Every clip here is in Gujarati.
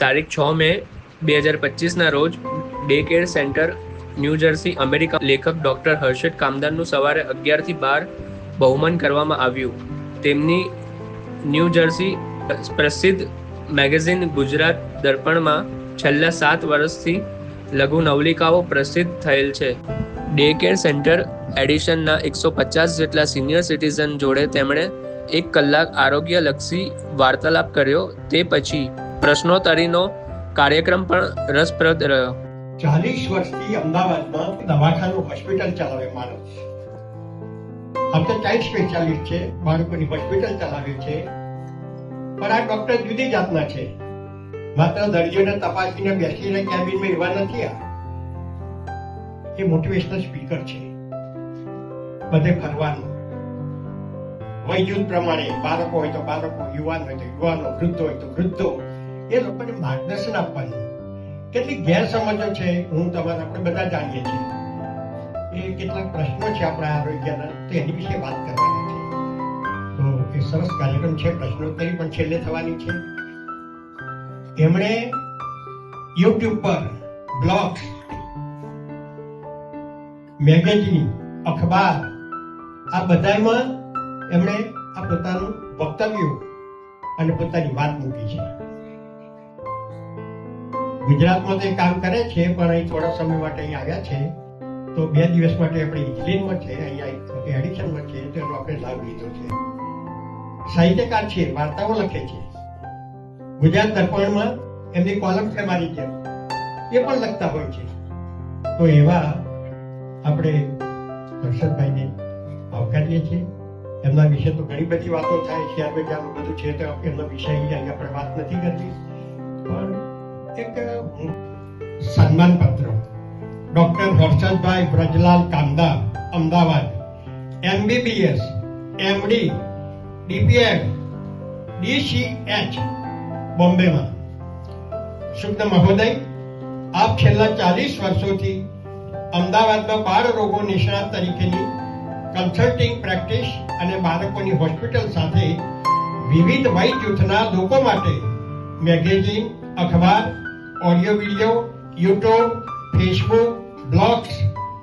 તારીખ 6 મે 2025ના રોજ day care centre new jersey America લેખક ડૉક્ટર હર્ષદ કામદારનું સવારે 11 થી 12 બહુમાન કરવામાં આવ્યું. તેમની ન્યૂ જર્સી પ્રસિદ્ધ મેગેઝિન ગુજરાત દર્પણમાં છેલ્લા 7 વર્ષથી લઘુ નવલિકાઓ પ્રસિદ્ધ થયેલ છે. ડે કેર સેન્ટર એડિશનના 150 જેટલા સિનિયર સિટીઝન જોડે તેમણે 1 કલાક આરોગ્યલક્ષી વાર્તાલાપ કર્યો. તે પછી પ્રશ્નોત્તરીનો કાર્યક્રમ પણ રસપ્રદ રહ્યો. 40 વર્ષથી અમદાવાદમાં દવાખાનું હોસ્પિટલ ચલાવે માણસ. આમ તો ચાઇલ્ડ સ્પેશિયાલિસ્ટ છે, બાળકોની હોસ્પિટલ ચલાવે છે, પણ આ ડોક્ટર જુદી જાતના છે. માત્ર દર્દીઓને તપાસીને બેસીને કેબિનમાં એવા નથી. એ મોટિવેશનલ સ્પીકર છે. બધે ફરવાનું, વય જૂથ પ્રમાણે, બાળકો હોય તો બાળકો, યુવાન હોય તો યુવાનો, વૃદ્ધો હોય તો વૃદ્ધો, એ લોકોને માર્ગદર્શન આપવાનું. કેટલીક ગેરસમજો છે, હું તમારા આપણે બધા જાણીએ છીએ. એ કેટલાક પ્રશ્નો છે આપણા આરોગ્યના, તો એની વિશે વાત કરવાની છે. તો એ સરસ કાર્યક્રમ છે. પ્રશ્નોત્તરી પણ છેલ્લે થવાની છે. એમણે યુટ્યુબ પર બ્લોગ્સ, મેગેઝિન, અખબાર, આ બધામાં એમણે આ પોતાનું વક્તવ્યો અને પોતાની વાત મૂકી છે. ગુજરાતમાં તો એ કામ કરે છે, પણ અહીં થોડા સમય માટે અહીં આવ્યા છે. તો 2 દિવસ માટે આપણે ઇજલીનમાં છે, અહીંયા એડિશનમાં છે, તેનો આપણે લાભ લીધો છે. સાહિત્યકાર છે, વાર્તાઓ લખે છે. ગુજરાત દર્પણમાં એમની કોલમ છે મારી જેમ, એ પણ લખતા હોય છે. તો એવા આપણે હર્ષદભાઈને આવકારીએ છીએ. એમના વિશે તો ઘણી બધી વાતો થાય, શેર બજારનું બધું છે, તો એમના વિષય અહીંયા આપણે વાત નથી કરવી. પણ એક સન્માન પત્ર ડોક્ટર હર્ષદભાઈ બ્રજલાલ કામદાર, Ahmedabad, MBBS, MD, DPEd, DCH, બોમ્બેમાં. શુક્લ મહોદય, આપ છેલ્લા 40 વર્ષોથી અમદાવાદમાં બાળ રોગો નિષ્ણાત તરીકેની કન્સલ્ટિંગ પ્રેક્ટિસ અને બાળકોની હોસ્પિટલ સાથે વિવિધ વય જૂથના લોકો માટે મેગેઝિન, અખબાર, audio video, YouTube, Facebook, blogs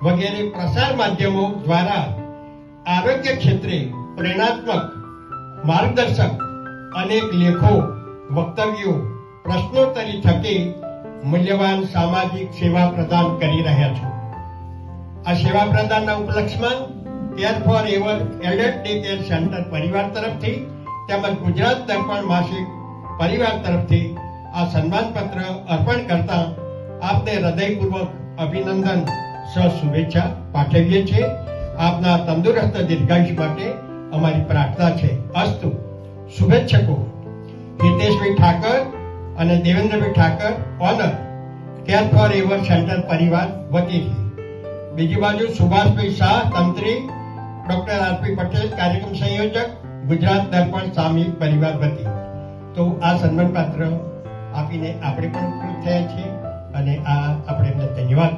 વગેરે પ્રસાર માધ્યમો દ્વારા આરોગ્ય ક્ષેત્રે પ્રેરણાત્મક, માર્ગદર્શક અનેક લેખો, વક્તવ્યો, પ્રશ્નોત્તરી થકી મૂલ્યવાન સામાજિક સેવા પ્રદાન કરી રહ્યા છો. આ સેવા પ્રદાનના ઉપલક્ષમાં care for elder day care centre પરિવાર તરફથી તેમજ ગુજરાત દર્પણ માસિક પરિવાર તરફથી આ સન્માનપત્ર અર્પણ કરતા આપને હૃદયપૂર્વક અભિનંદન સહ શુભેચ્છા પાઠવીએ છીએ. આપના તંદુરસ્ત દીર્ઘાયુષ માટે અમારી પ્રાર્થના છે. અસ્તુ. શુભેચ્છકો હિતેશભાઈ ઠાકર અને Devendrabhai Thakar, owner, care for ever centre પરિવાર વતીથી. બીજી બાજુ સુભાષભાઈ શાહ, તંત્રી, ડોક્ટર RP પટેલ, કાર્યક્રમ સંયોજક, ગુજરાત દર્પણ સામૂહિક પરિવાર વતી. તો આ સન્માનપત્ર આપીને આપણે પણ ખુશ થયા છીએ અને આ આપણે એમને ધન્યવાદ